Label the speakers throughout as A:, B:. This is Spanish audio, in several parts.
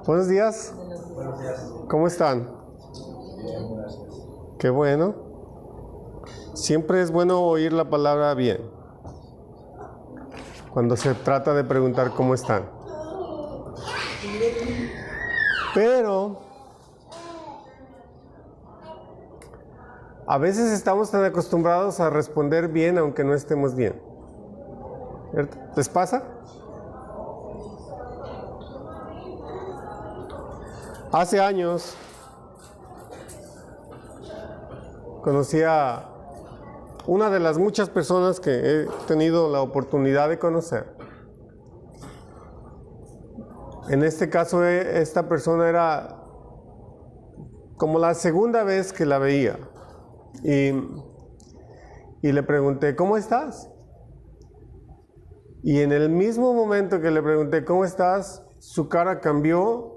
A: Buenos días.
B: Buenos días.
A: ¿Cómo están?
B: Bien, gracias.
A: Qué bueno. Siempre es bueno oír la palabra bien. Cuando se trata de preguntar cómo están. Pero a veces estamos tan acostumbrados a responder bien aunque no estemos bien. ¿Cierto? ¿Les pasa? Hace años conocí a una de las muchas personas que he tenido la oportunidad de conocer. En este caso, esta persona era como la segunda vez que la veía. Y le pregunté, ¿cómo estás? Y en el mismo momento que le pregunté, ¿cómo estás?, su cara cambió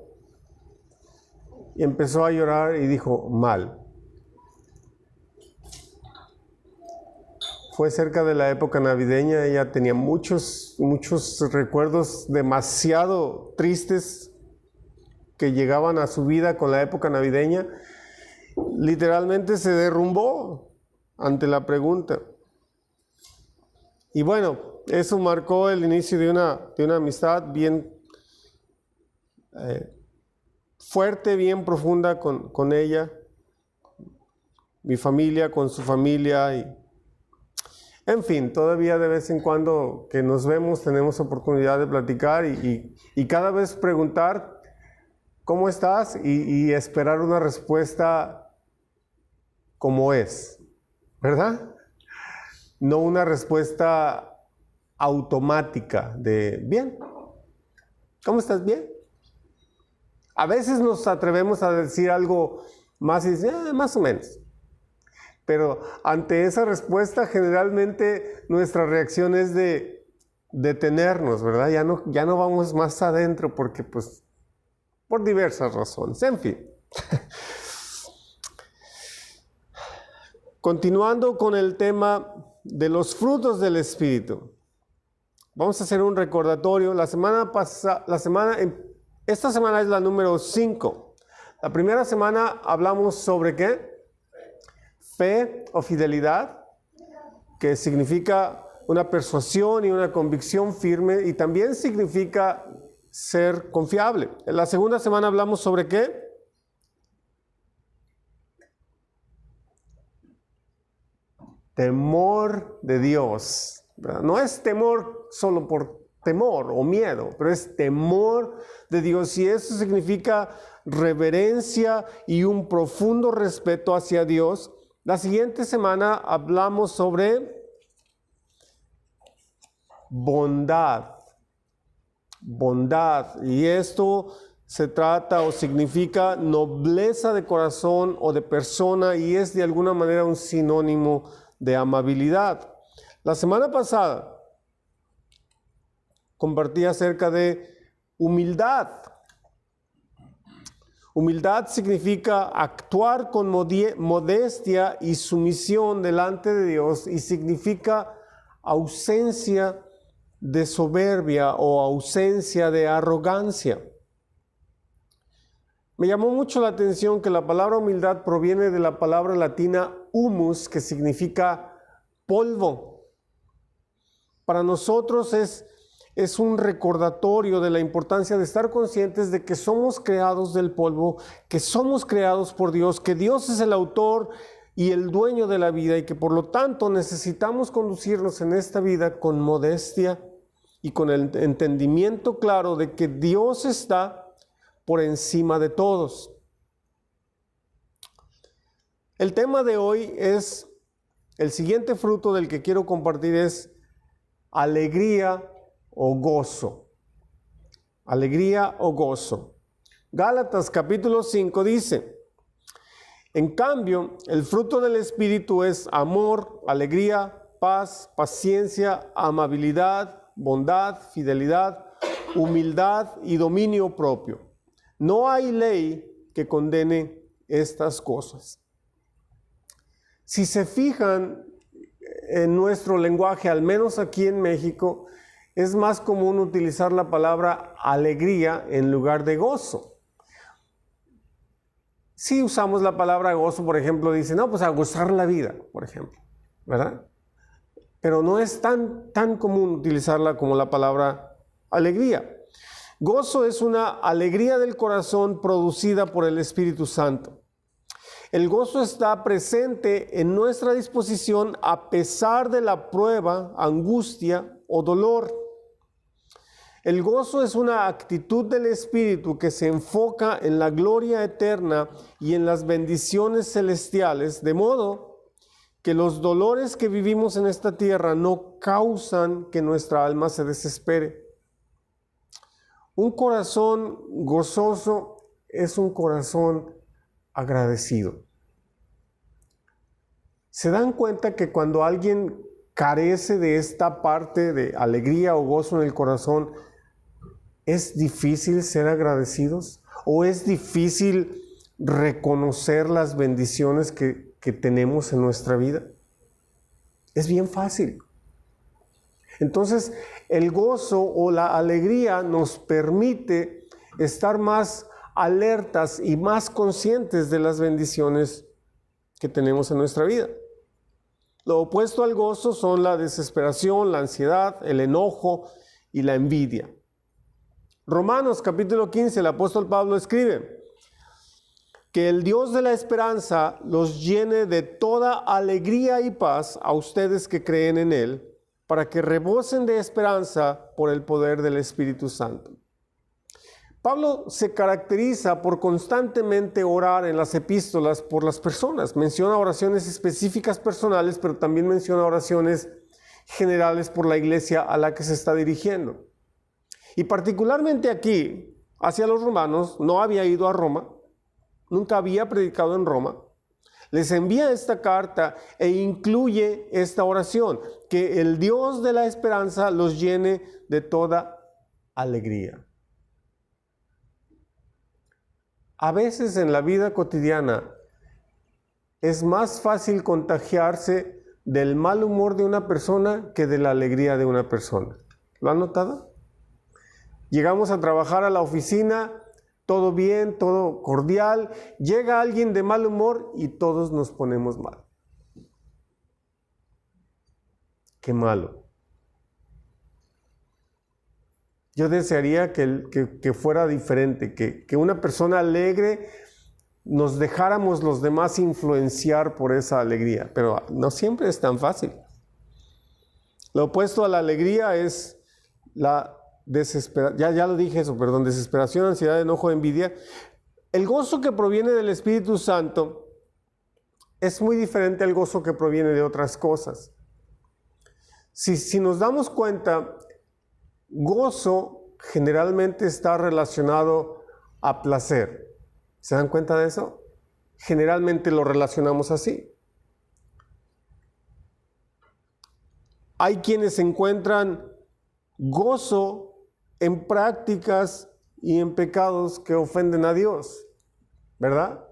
A: y empezó a llorar y dijo, mal. Fue cerca de la época navideña, ella tenía muchos recuerdos demasiado tristes que llegaban a su vida con la época navideña. Literalmente se derrumbó ante la pregunta. Y bueno, eso marcó el inicio de una amistad bien fuerte, bien profunda con ella, mi familia, con su familia. En fin, todavía de vez en cuando que nos vemos tenemos oportunidad de platicar y cada vez preguntar ¿cómo estás? Y esperar una respuesta como es, ¿verdad? No una respuesta automática de bien. ¿Cómo estás? Bien. A veces nos atrevemos a decir algo más y decir, más o menos. Pero ante esa respuesta, generalmente nuestra reacción es de detenernos, ¿verdad? Ya no vamos más adentro porque, pues, por diversas razones. En fin. Continuando con el tema de los frutos del Espíritu. Vamos a hacer un recordatorio. Esta semana es la número 5. La primera semana hablamos sobre ¿qué? Fe o fidelidad, que significa una persuasión y una convicción firme y también significa ser confiable. En la segunda semana hablamos sobre ¿qué? Temor de Dios. ¿Verdad? No es temor solo por temor o miedo, pero es temor de Dios y eso significa reverencia y un profundo respeto hacia Dios. La siguiente semana hablamos sobre bondad. Bondad. Y esto se trata o significa nobleza de corazón o de persona y es de alguna manera un sinónimo de amabilidad. La semana pasada compartí acerca de humildad. Humildad significa actuar con modestia y sumisión delante de Dios y significa ausencia de soberbia o ausencia de arrogancia. Me llamó mucho la atención que la palabra humildad proviene de la palabra latina humus, que significa polvo. Para nosotros es un recordatorio de la importancia de estar conscientes de que somos creados del polvo, que somos creados por Dios, que Dios es el autor y el dueño de la vida y que por lo tanto necesitamos conducirnos en esta vida con modestia y con el entendimiento claro de que Dios está por encima de todos. El tema de hoy es, el siguiente fruto del que quiero compartir es alegría o gozo. Alegría o gozo. Gálatas capítulo 5 dice, en cambio, el fruto del Espíritu es amor, alegría, paz, paciencia, amabilidad, bondad, fidelidad, humildad y dominio propio. No hay ley que condene estas cosas. Si se fijan en nuestro lenguaje, al menos aquí en México, es más común utilizar la palabra alegría en lugar de gozo. Si usamos la palabra gozo, por ejemplo, dice, no, pues a gozar la vida, por ejemplo, ¿verdad? Pero no es tan común utilizarla como la palabra alegría. Gozo es una alegría del corazón producida por el Espíritu Santo. El gozo está presente en nuestra disposición a pesar de la prueba, angustia o dolor. El gozo es una actitud del Espíritu que se enfoca en la gloria eterna y en las bendiciones celestiales, de modo que los dolores que vivimos en esta tierra no causan que nuestra alma se desespere. Un corazón gozoso es un corazón agradecido. ¿Se dan cuenta que cuando alguien carece de esta parte de alegría o gozo en el corazón, es difícil ser agradecidos? ¿O es difícil reconocer las bendiciones que tenemos en nuestra vida? Es bien fácil. Entonces, el gozo o la alegría nos permite estar más alertas y más conscientes de las bendiciones que tenemos en nuestra vida. Lo opuesto al gozo son la desesperación, la ansiedad, el enojo y la envidia. Romanos capítulo 15, el apóstol Pablo escribe que el Dios de la esperanza los llene de toda alegría y paz a ustedes que creen en Él, para que rebosen de esperanza por el poder del Espíritu Santo. Pablo se caracteriza por constantemente orar en las epístolas por las personas. Menciona oraciones específicas personales, pero también menciona oraciones generales por la iglesia a la que se está dirigiendo. Y particularmente aquí, hacia los romanos, no había ido a Roma, nunca había predicado en Roma. Les envía esta carta e incluye esta oración, que el Dios de la esperanza los llene de toda alegría. A veces en la vida cotidiana es más fácil contagiarse del mal humor de una persona que de la alegría de una persona. ¿Lo han notado? Llegamos a trabajar a la oficina, todo bien, todo cordial. Llega alguien de mal humor y todos nos ponemos mal. Qué malo. Yo desearía que fuera diferente, que una persona alegre nos dejáramos los demás influenciar por esa alegría, pero no siempre es tan fácil. Lo opuesto a la alegría es la desesperación, ya lo dije eso, perdón, desesperación, ansiedad, enojo, envidia. El gozo que proviene del Espíritu Santo es muy diferente al gozo que proviene de otras cosas. Si nos damos cuenta, gozo generalmente está relacionado a placer. ¿Se dan cuenta de eso? Generalmente lo relacionamos así. Hay quienes encuentran gozo en prácticas y en pecados que ofenden a Dios, ¿verdad?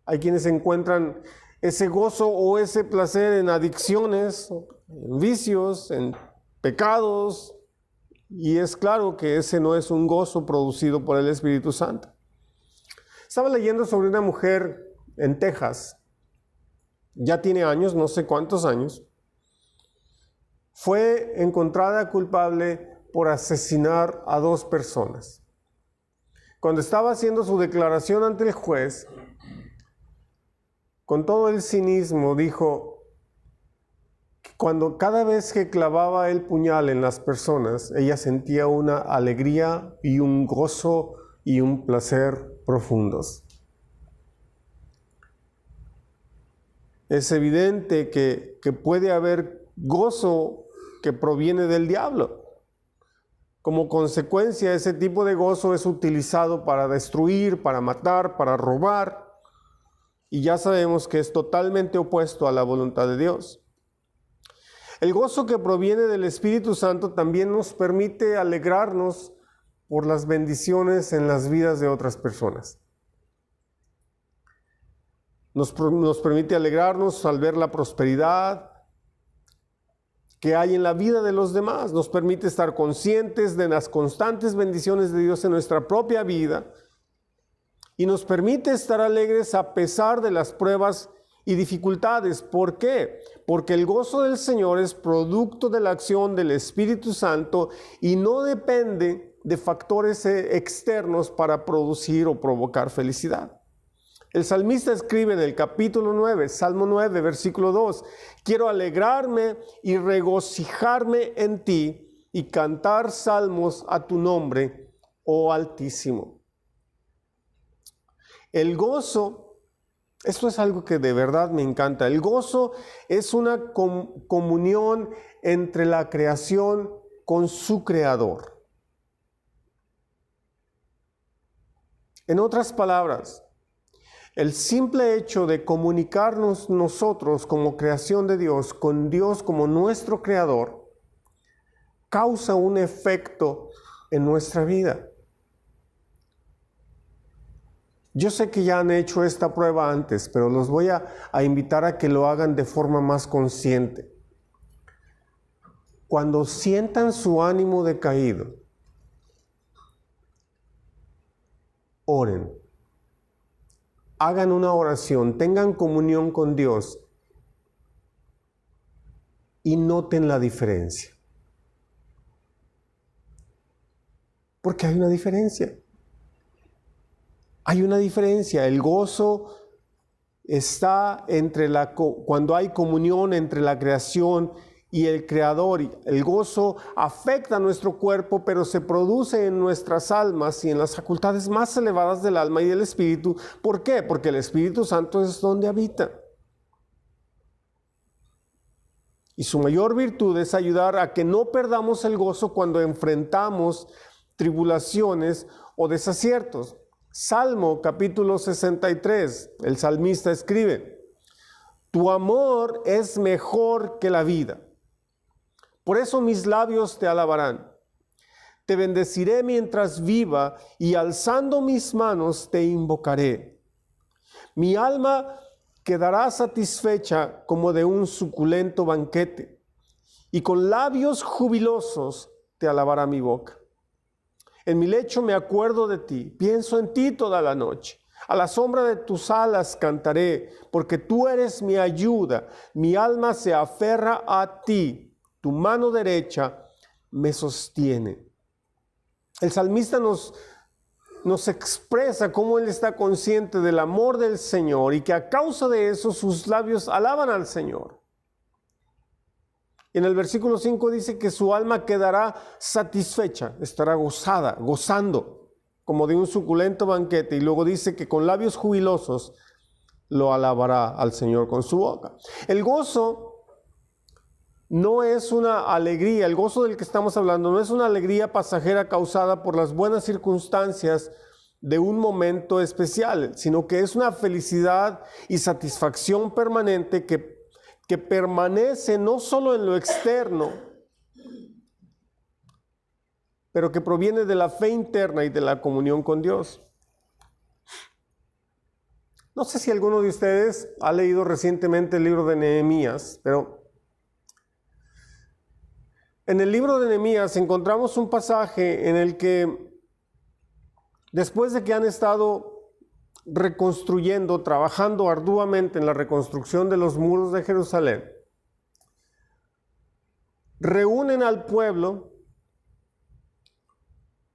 A: Hay quienes encuentran ese gozo o ese placer en adicciones, en vicios, en pecados, y es claro que ese no es un gozo producido por el Espíritu Santo. Estaba leyendo sobre una mujer en Texas, ya tiene años, no sé cuántos años. Fue encontrada culpable por asesinar a 2 personas. Cuando estaba haciendo su declaración ante el juez, con todo el cinismo dijo que cada vez que clavaba el puñal en las personas, ella sentía una alegría y un gozo y un placer profundos. Es evidente que puede haber gozo que proviene del diablo. Como consecuencia, ese tipo de gozo es utilizado para destruir, para matar, para robar. Y ya sabemos que es totalmente opuesto a la voluntad de Dios. El gozo que proviene del Espíritu Santo también nos permite alegrarnos por las bendiciones en las vidas de otras personas. Nos permite alegrarnos al ver la prosperidad que hay en la vida de los demás. Nos permite estar conscientes de las constantes bendiciones de Dios en nuestra propia vida. y nos permite estar alegres a pesar de las pruebas y dificultades. ¿Por qué? Porque el gozo del Señor es producto de la acción del Espíritu Santo y no depende de factores externos para producir o provocar felicidad. El salmista escribe en el capítulo 9, Salmo 9, versículo 2, quiero alegrarme y regocijarme en ti y cantar salmos a tu nombre, oh Altísimo. El gozo, esto es algo que de verdad me encanta. El gozo es una comunión entre la creación con su creador. En otras palabras, el simple hecho de comunicarnos nosotros como creación de Dios con Dios como nuestro creador causa un efecto en nuestra vida. Yo sé que ya han hecho esta prueba antes, pero los voy a invitar a que lo hagan de forma más consciente. Cuando sientan su ánimo decaído, oren. Hagan una oración, tengan comunión con Dios y noten la diferencia. Porque hay una diferencia. Hay una diferencia. El gozo está cuando hay comunión entre la creación y el Creador. El gozo afecta a nuestro cuerpo, pero se produce en nuestras almas y en las facultades más elevadas del alma y del espíritu. ¿Por qué? Porque el Espíritu Santo es donde habita. Y su mayor virtud es ayudar a que no perdamos el gozo cuando enfrentamos tribulaciones o desaciertos. Salmo capítulo 63, el salmista escribe, tu amor es mejor que la vida. Por eso mis labios te alabarán. Te bendeciré mientras viva y alzando mis manos te invocaré. Mi alma quedará satisfecha como de un suculento banquete y con labios jubilosos te alabará mi boca. En mi lecho me acuerdo de ti, pienso en ti toda la noche. A la sombra de tus alas cantaré, porque tú eres mi ayuda. Mi alma se aferra a ti, tu mano derecha me sostiene. El salmista nos expresa cómo él está consciente del amor del Señor y que a causa de eso sus labios alaban al Señor. En el versículo 5 dice que su alma quedará satisfecha, estará gozando, como de un suculento banquete. Y luego dice que con labios jubilosos lo alabará al Señor con su boca. El gozo no es una alegría, el gozo del que estamos hablando no es una alegría pasajera causada por las buenas circunstancias de un momento especial, sino que es una felicidad y satisfacción permanente que permanece no solo en lo externo, pero que proviene de la fe interna y de la comunión con Dios. No sé si alguno de ustedes ha leído recientemente el libro de Nehemías, pero en el libro de Nehemías encontramos un pasaje en el que después de que han estado reconstruyendo, trabajando arduamente en la reconstrucción de los muros de Jerusalén, reúnen al pueblo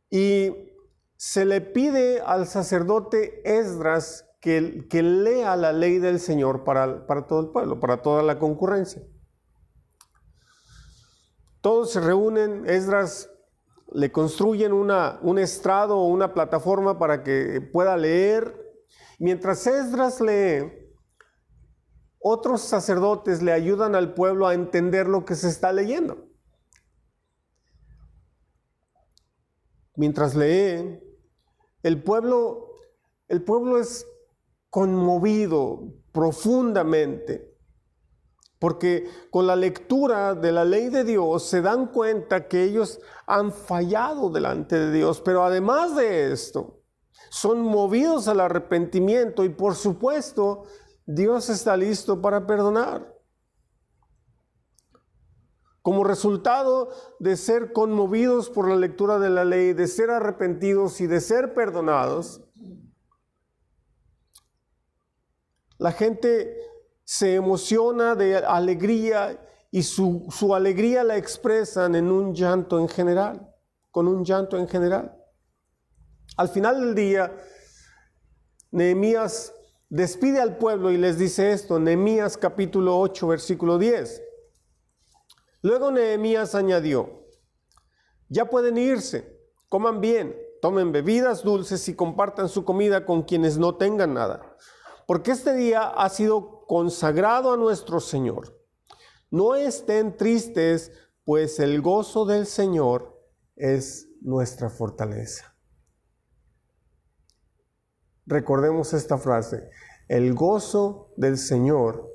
A: y se le pide al sacerdote Esdras que lea la ley del Señor para todo el pueblo, para toda la concurrencia. Todos se reúnen, Esdras le construyen un estrado o una plataforma para que pueda leer. Mientras Esdras lee, otros sacerdotes le ayudan al pueblo a entender lo que se está leyendo. Mientras lee, el pueblo es conmovido profundamente, porque con la lectura de la ley de Dios se dan cuenta que ellos han fallado delante de Dios, pero además de esto, son movidos al arrepentimiento y por supuesto Dios está listo para perdonar. Como resultado de ser conmovidos por la lectura de la ley, de ser arrepentidos y de ser perdonados, La gente se emociona de alegría y su alegría la expresan en un llanto en general, con un llanto en general. Al final del día, Nehemías despide al pueblo y les dice esto, Nehemías capítulo 8, versículo 10. Luego Nehemías añadió, ya pueden irse, coman bien, tomen bebidas dulces y compartan su comida con quienes no tengan nada, porque este día ha sido consagrado a nuestro Señor. No estén tristes, pues el gozo del Señor es nuestra fortaleza. Recordemos esta frase, el gozo del Señor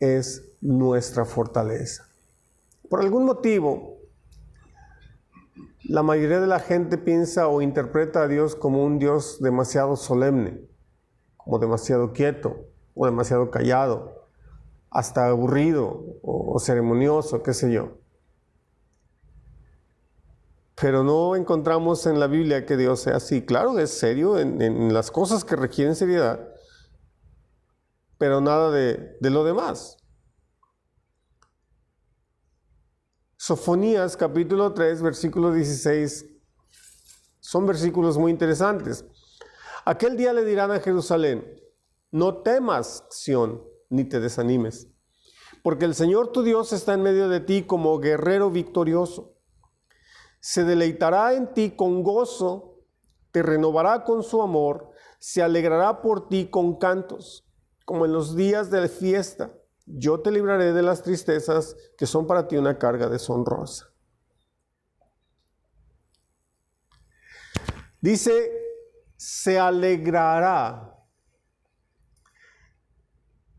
A: es nuestra fortaleza. Por algún motivo, la mayoría de la gente piensa o interpreta a Dios como un Dios demasiado solemne, como demasiado quieto o demasiado callado, hasta aburrido o ceremonioso, qué sé yo. Pero no encontramos en la Biblia que Dios sea así. Claro, es serio en las cosas que requieren seriedad, pero nada de lo demás. Sofonías capítulo 3, versículo 16, son versículos muy interesantes. Aquel día le dirán a Jerusalén, no temas, Sión, ni te desanimes, porque el Señor tu Dios está en medio de ti como guerrero victorioso. Se deleitará en ti con gozo, te renovará con su amor, se alegrará por ti con cantos, como en los días de la fiesta. Yo te libraré de las tristezas que son para ti una carga deshonrosa. Dice, se alegrará.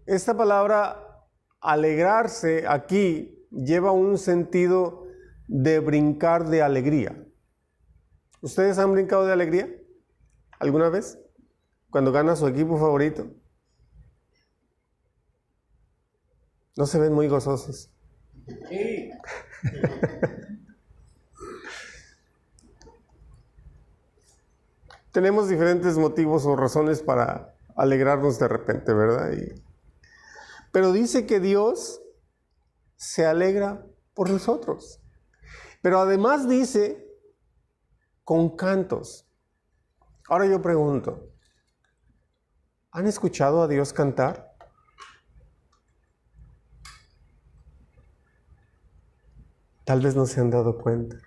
A: Esta palabra alegrarse aquí lleva un sentido de brincar de alegría. ¿Ustedes han brincado de alegría alguna vez? Cuando gana su equipo favorito. No se ven muy gozosos. Sí. Tenemos diferentes motivos o razones para alegrarnos de repente, ¿verdad? Pero dice que Dios se alegra por nosotros. Pero además dice, con cantos. Ahora yo pregunto, ¿han escuchado a Dios cantar? Tal vez no se han dado cuenta.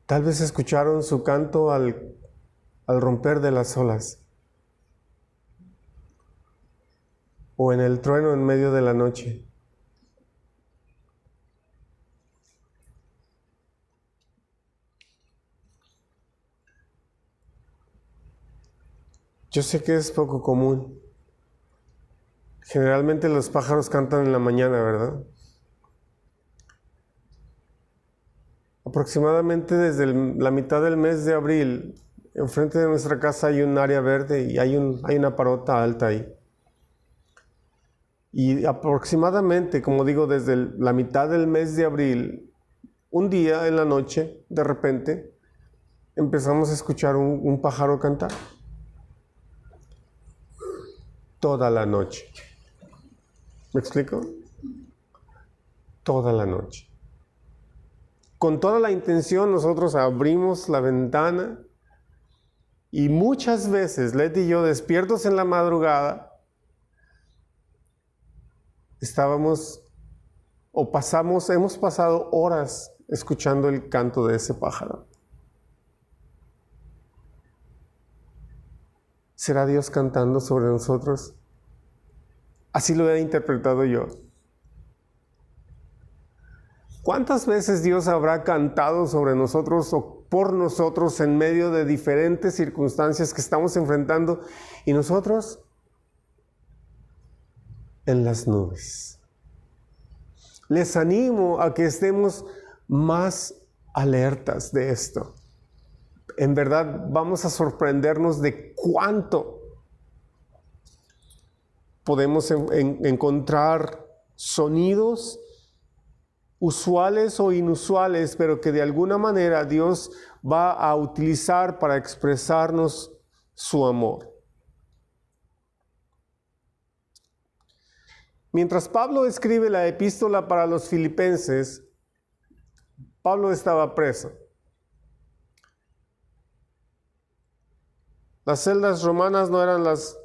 A: Tal vez escucharon su canto al romper de las olas. O en el trueno en medio de la noche. Yo sé que es poco común. Generalmente los pájaros cantan en la mañana, ¿verdad? Aproximadamente desde la mitad del mes de abril, enfrente de nuestra casa hay un área verde y hay una parota alta ahí. Y aproximadamente, como digo, desde la mitad del mes de abril, un día en la noche, de repente, empezamos a escuchar un pájaro cantar. Toda la noche. ¿Me explico? Toda la noche. Con toda la intención nosotros abrimos la ventana y muchas veces, Leti y yo, despiertos en la madrugada, hemos pasado horas escuchando el canto de ese pájaro. ¿Será Dios cantando sobre nosotros? Así lo he interpretado yo. ¿Cuántas veces Dios habrá cantado sobre nosotros o por nosotros en medio de diferentes circunstancias que estamos enfrentando y nosotros en las nubes? Les animo a que estemos más alertas de esto. En verdad vamos a sorprendernos de cuánto podemos encontrar sonidos usuales o inusuales, pero que de alguna manera Dios va a utilizar para expresarnos su amor. Mientras Pablo escribe la epístola para los filipenses, Pablo estaba preso. Las celdas romanas no eran las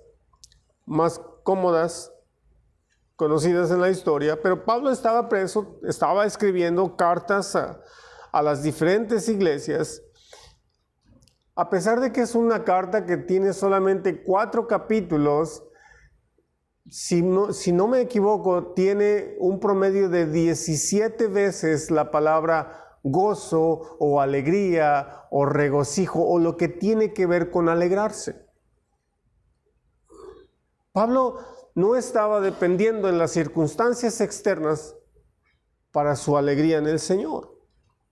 A: más cómodas conocidas en la historia, pero Pablo estaba preso, estaba escribiendo cartas a las diferentes iglesias. A pesar de que es una carta que tiene solamente 4 capítulos, si no me equivoco, tiene un promedio de 17 veces la palabra gozo o alegría o regocijo o lo que tiene que ver con alegrarse. Pablo no estaba dependiendo en las circunstancias externas para su alegría en el Señor.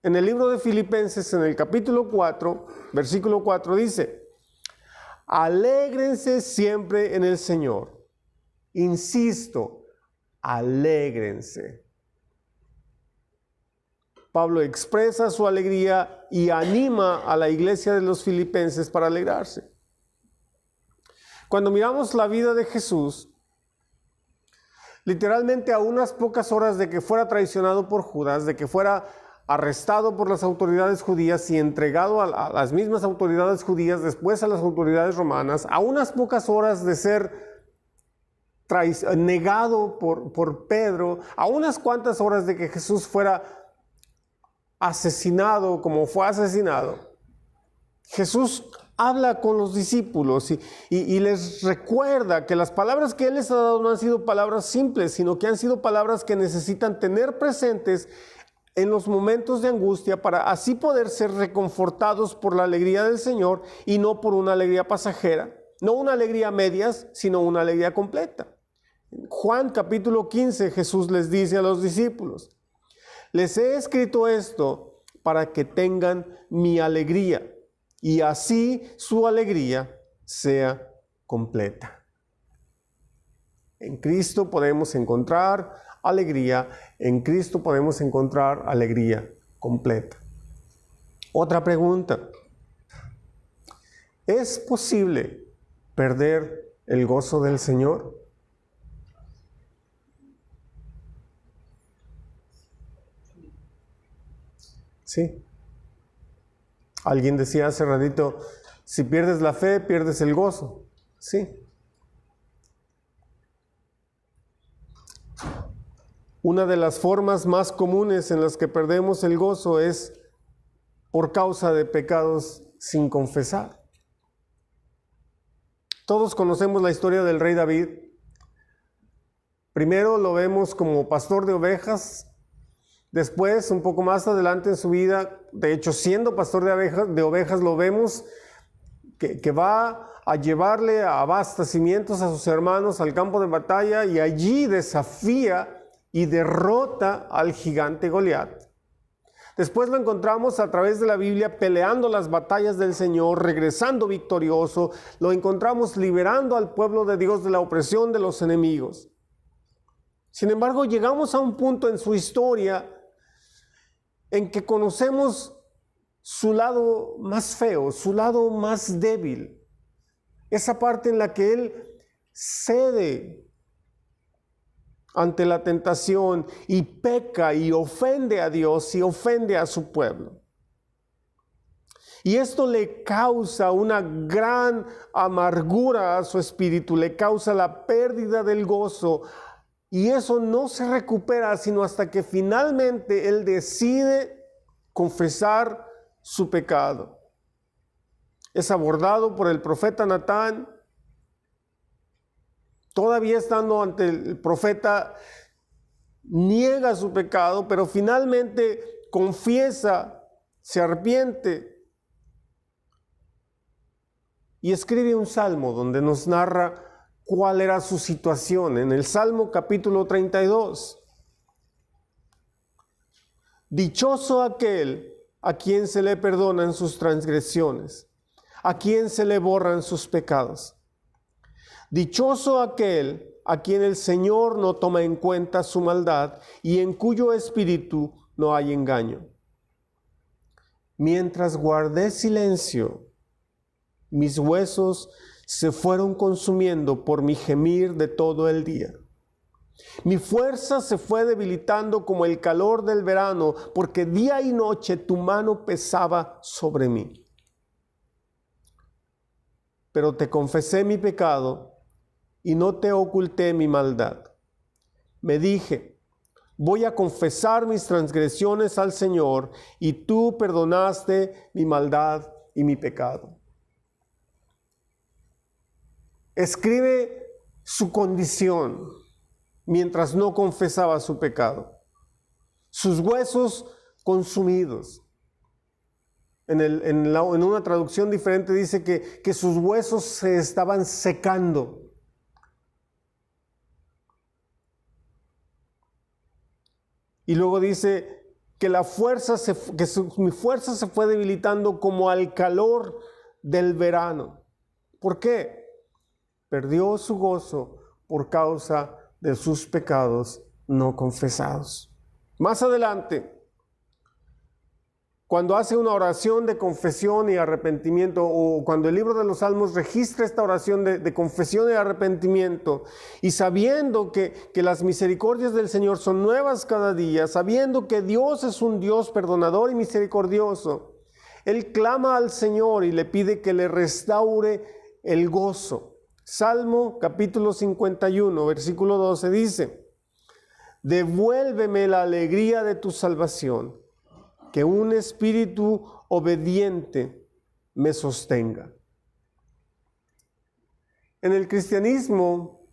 A: En el libro de Filipenses, en el capítulo 4, versículo 4 dice: alégrense siempre en el Señor. Insisto, alégrense. Pablo expresa su alegría y anima a la iglesia de los filipenses para alegrarse. Cuando miramos la vida de Jesús, literalmente a unas pocas horas de que fuera traicionado por Judas, de que fuera arrestado por las autoridades judías y entregado a las mismas autoridades judías, después a las autoridades romanas, a unas pocas horas de ser negado por Pedro, a unas cuantas horas de que Jesús fuera asesinado como fue asesinado, Jesús habla con los discípulos y les recuerda que las palabras que Él les ha dado no han sido palabras simples, sino que han sido palabras que necesitan tener presentes en los momentos de angustia para así poder ser reconfortados por la alegría del Señor y no por una alegría pasajera, no una alegría a medias, sino una alegría completa. En Juan capítulo 15 Jesús les dice a los discípulos: les he escrito esto para que tengan mi alegría y así su alegría sea completa. En Cristo podemos encontrar alegría, en Cristo podemos encontrar alegría completa. Otra pregunta: ¿es posible perder el gozo del Señor? Sí. Alguien decía hace ratito, si pierdes la fe, pierdes el gozo. Sí. Una de las formas más comunes en las que perdemos el gozo es por causa de pecados sin confesar. Todos conocemos la historia del rey David. Primero lo vemos como pastor de ovejas. Después, un poco más adelante en su vida, de hecho siendo pastor de ovejas, lo vemos que va a llevarle abastecimientos a sus hermanos al campo de batalla y allí desafía y derrota al gigante Goliat. Después lo encontramos a través de la Biblia peleando las batallas del Señor, regresando victorioso. Lo encontramos liberando al pueblo de Dios de la opresión de los enemigos. Sin embargo, llegamos a un punto en su historia en que conocemos su lado más feo, su lado más débil. Esa parte en la que él cede ante la tentación y peca y ofende a Dios y ofende a su pueblo. Y esto le causa una gran amargura a su espíritu, le causa la pérdida del gozo. Y eso no se recupera sino hasta que finalmente él decide confesar su pecado. Es abordado por el profeta Natán. Todavía estando ante el profeta, niega su pecado, pero finalmente confiesa, se arrepiente y escribe un salmo donde nos narra cuál era su situación. En el Salmo capítulo 32. Dichoso aquel a quien se le perdonan sus transgresiones, a quien se le borran sus pecados. Dichoso aquel a quien el Señor no toma en cuenta su maldad y en cuyo espíritu no hay engaño. Mientras guardé silencio, mis huesos se fueron consumiendo por mi gemir de todo el día. Mi fuerza se fue debilitando como el calor del verano, porque día y noche tu mano pesaba sobre mí. Pero te confesé mi pecado y no te oculté mi maldad. Me dije, voy a confesar mis transgresiones al Señor, y tú perdonaste mi maldad y mi pecado. Escribe su condición mientras no confesaba su pecado. Sus huesos consumidos. En una traducción diferente dice que sus huesos se estaban secando. Y luego dice que mi fuerza se fue debilitando como al calor del verano. ¿Por qué? Perdió su gozo por causa de sus pecados no confesados. Más adelante, cuando hace una oración de confesión y arrepentimiento, o cuando el libro de los Salmos registra esta oración de confesión y arrepentimiento, y sabiendo que las misericordias del Señor son nuevas cada día, sabiendo que Dios es un Dios perdonador y misericordioso, él clama al Señor y le pide que le restaure el gozo. Salmo capítulo 51, versículo 12 dice, devuélveme la alegría de tu salvación, que un espíritu obediente me sostenga. En el cristianismo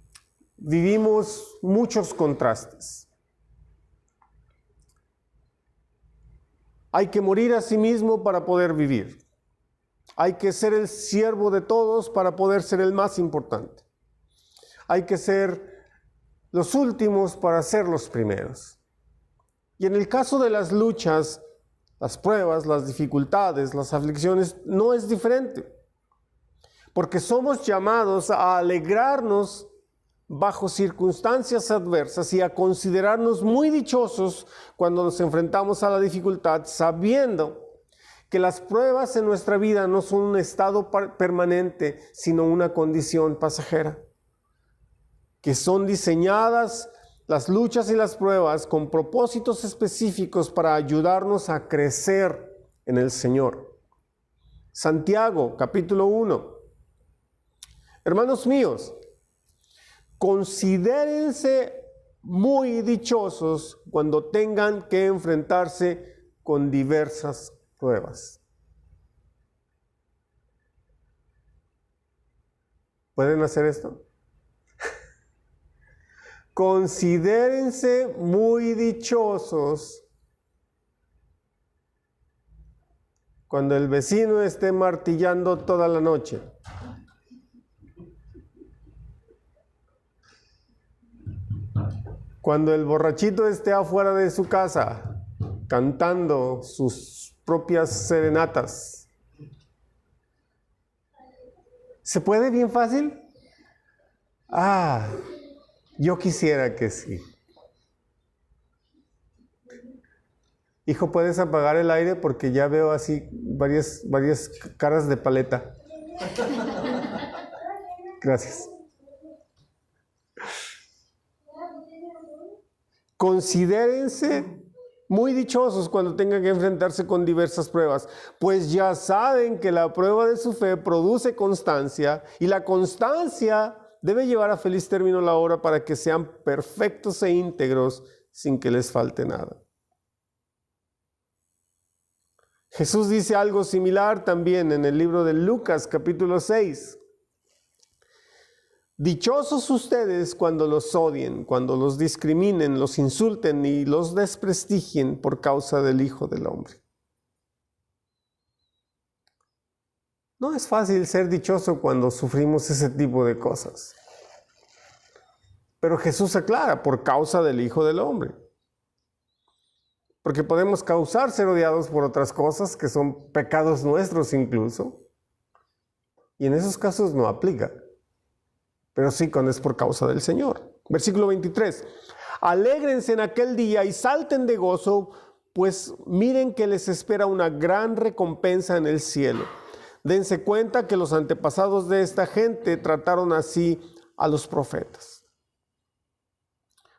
A: vivimos muchos contrastes. Hay que morir a sí mismo para poder vivir. Hay que ser el siervo de todos para poder ser el más importante. Hay que ser los últimos para ser los primeros. Y en el caso de las luchas, las pruebas, las dificultades, las aflicciones, no es diferente. Porque somos llamados a alegrarnos bajo circunstancias adversas y a considerarnos muy dichosos cuando nos enfrentamos a la dificultad, sabiendo que las pruebas en nuestra vida no son un estado permanente, sino una condición pasajera. Que son diseñadas las luchas y las pruebas con propósitos específicos para ayudarnos a crecer en el Señor. Santiago, capítulo 1. Hermanos míos, considérense muy dichosos cuando tengan que enfrentarse con diversas pruebas. ¿Pueden hacer esto? Considérense muy dichosos cuando el vecino esté martillando toda la noche. Cuando el borrachito esté afuera de su casa cantando sus propias serenatas. ¿Se puede bien fácil? Yo quisiera que sí. Hijo, ¿puedes apagar el aire? Porque ya veo así varias caras de paleta. Gracias. Considérense muy dichosos cuando tengan que enfrentarse con diversas pruebas, pues ya saben que la prueba de su fe produce constancia, y la constancia debe llevar a feliz término la obra para que sean perfectos e íntegros sin que les falte nada. Jesús dice algo similar también en el libro de Lucas, capítulo 6. Dichosos ustedes cuando los odien, cuando los discriminen, los insulten y los desprestigien por causa del Hijo del Hombre. No es fácil ser dichoso cuando sufrimos ese tipo de cosas. Pero Jesús aclara, por causa del Hijo del Hombre. Porque podemos causar ser odiados por otras cosas que son pecados nuestros incluso. Y en esos casos no aplica. Pero sí cuando es por causa del Señor. Versículo 23. Alégrense en aquel día y salten de gozo, pues miren que les espera una gran recompensa en el cielo. Dense cuenta que los antepasados de esta gente trataron así a los profetas.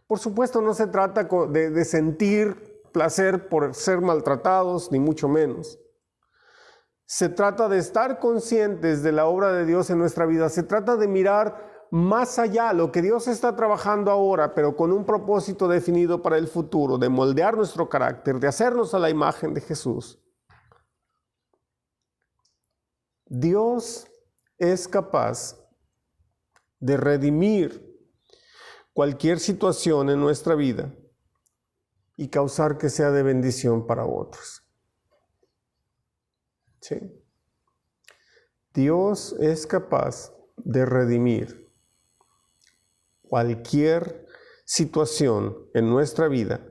A: Por supuesto, no se trata de sentir placer por ser maltratados, ni mucho menos. Se trata de estar conscientes de la obra de Dios en nuestra vida. Se trata de mirar más allá, lo que Dios está trabajando ahora, pero con un propósito definido para el futuro, de moldear nuestro carácter, de hacernos a la imagen de Jesús. Dios es capaz de redimir cualquier situación en nuestra vida y causar que sea de bendición para otros. ¿Sí? Dios es capaz de redimir cualquier situación en nuestra vida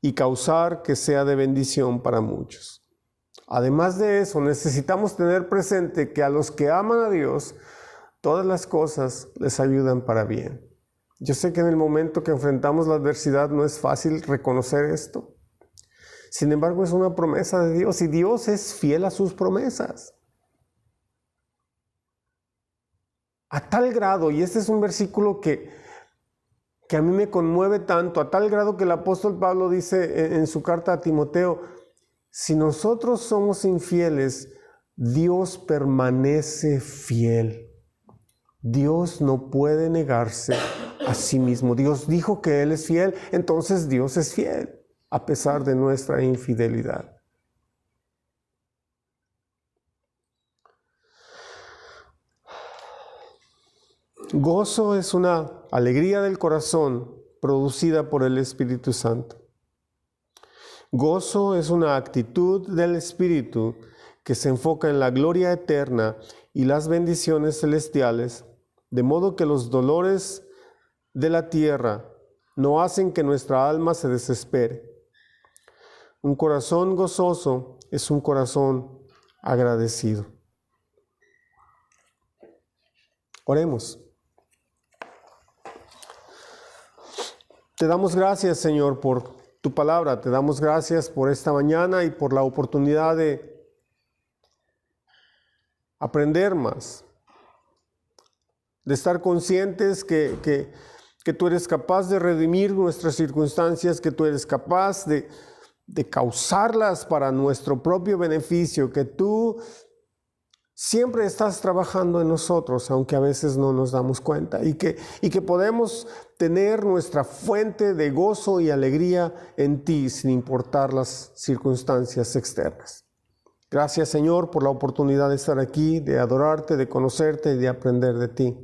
A: y causar que sea de bendición para muchos. Además de eso, necesitamos tener presente que a los que aman a Dios, todas las cosas les ayudan para bien. Yo sé que en el momento que enfrentamos la adversidad no es fácil reconocer esto. Sin embargo, es una promesa de Dios y Dios es fiel a sus promesas. A tal grado, y este es un versículo que a mí me conmueve tanto, a tal grado que el apóstol Pablo dice en su carta a Timoteo: si nosotros somos infieles, Dios permanece fiel. Dios no puede negarse a sí mismo. Dios dijo que Él es fiel, entonces Dios es fiel, a pesar de nuestra infidelidad. Gozo es una alegría del corazón producida por el Espíritu Santo. Gozo es una actitud del Espíritu que se enfoca en la gloria eterna y las bendiciones celestiales, de modo que los dolores de la tierra no hacen que nuestra alma se desespere. Un corazón gozoso es un corazón agradecido. Oremos. Te damos gracias, Señor, por tu palabra. Te damos gracias por esta mañana y por la oportunidad de aprender más, de estar conscientes que tú eres capaz de redimir nuestras circunstancias, que tú eres capaz de causarlas para nuestro propio beneficio, que tú siempre estás trabajando en nosotros, aunque a veces no nos damos cuenta, y que podemos tener nuestra fuente de gozo y alegría en ti, sin importar las circunstancias externas. Gracias, Señor, por la oportunidad de estar aquí, de adorarte, de conocerte y de aprender de ti.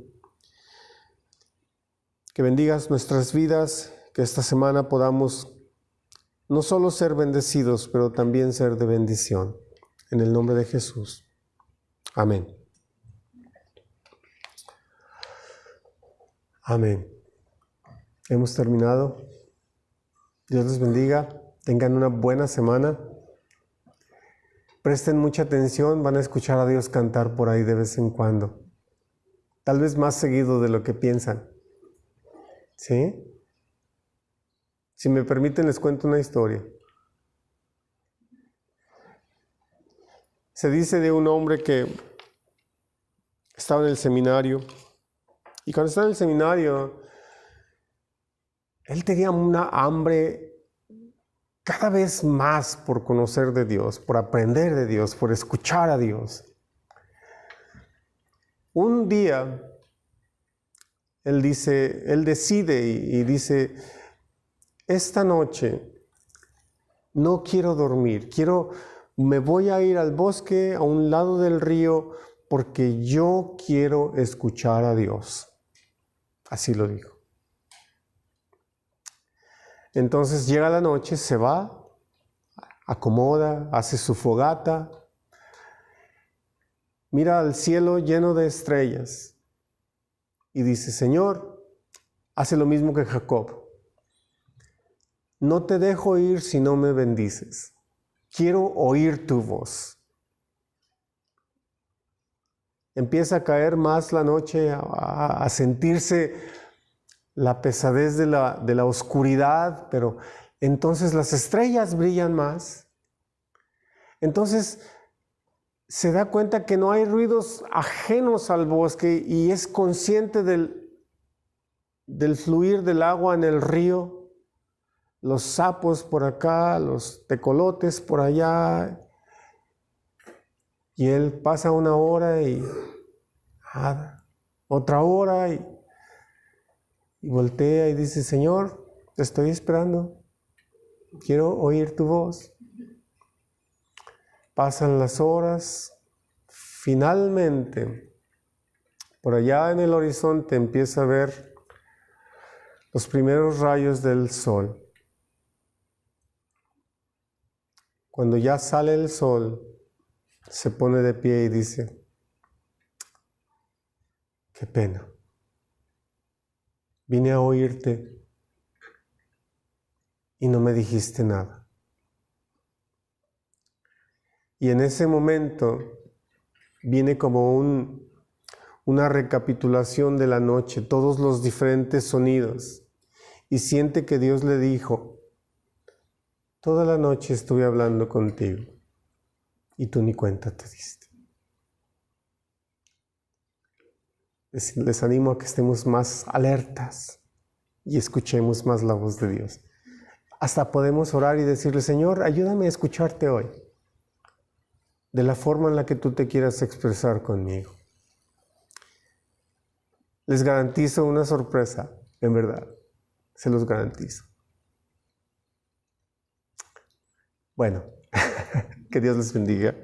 A: Que bendigas nuestras vidas, que esta semana podamos no solo ser bendecidos, pero también ser de bendición. En el nombre de Jesús. Amén. Amén. Hemos terminado. Dios les bendiga. Tengan una buena semana. Presten mucha atención. Van a escuchar a Dios cantar por ahí de vez en cuando. Tal vez más seguido de lo que piensan. ¿Sí? Si me permiten, les cuento una historia. Se dice de un hombre que estaba en el seminario, y cuando estaba en el seminario, él tenía una hambre cada vez más por conocer de Dios, por aprender de Dios, por escuchar a Dios. Un día, él decide y dice: esta noche no quiero dormir, me voy a ir al bosque, a un lado del río, porque yo quiero escuchar a Dios. Así lo dijo. Entonces llega la noche, se va, acomoda, hace su fogata, mira al cielo lleno de estrellas y dice: Señor, hace lo mismo que Jacob. No te dejo ir si no me bendices. Quiero oír tu voz. Empieza a caer más la noche, a sentirse la pesadez de la oscuridad, pero entonces las estrellas brillan más. Entonces se da cuenta que no hay ruidos ajenos al bosque y es consciente del fluir del agua en el río, los sapos por acá, los tecolotes por allá. Y él pasa una hora y otra hora y voltea y dice: Señor, te estoy esperando, quiero oír tu voz. Pasan las horas, finalmente, por allá en el horizonte empieza a ver los primeros rayos del sol. Cuando ya sale el sol, se pone de pie y dice: qué pena, vine a oírte y no me dijiste nada. Y en ese momento viene como una recapitulación de la noche, todos los diferentes sonidos, y siente que Dios le dijo: toda la noche estuve hablando contigo y tú ni cuenta te diste. Les animo a que estemos más alertas y escuchemos más la voz de Dios. Hasta podemos orar y decirle: Señor, ayúdame a escucharte hoy, de la forma en la que tú te quieras expresar conmigo. Les garantizo una sorpresa, en verdad, se los garantizo. Bueno, que Dios les bendiga.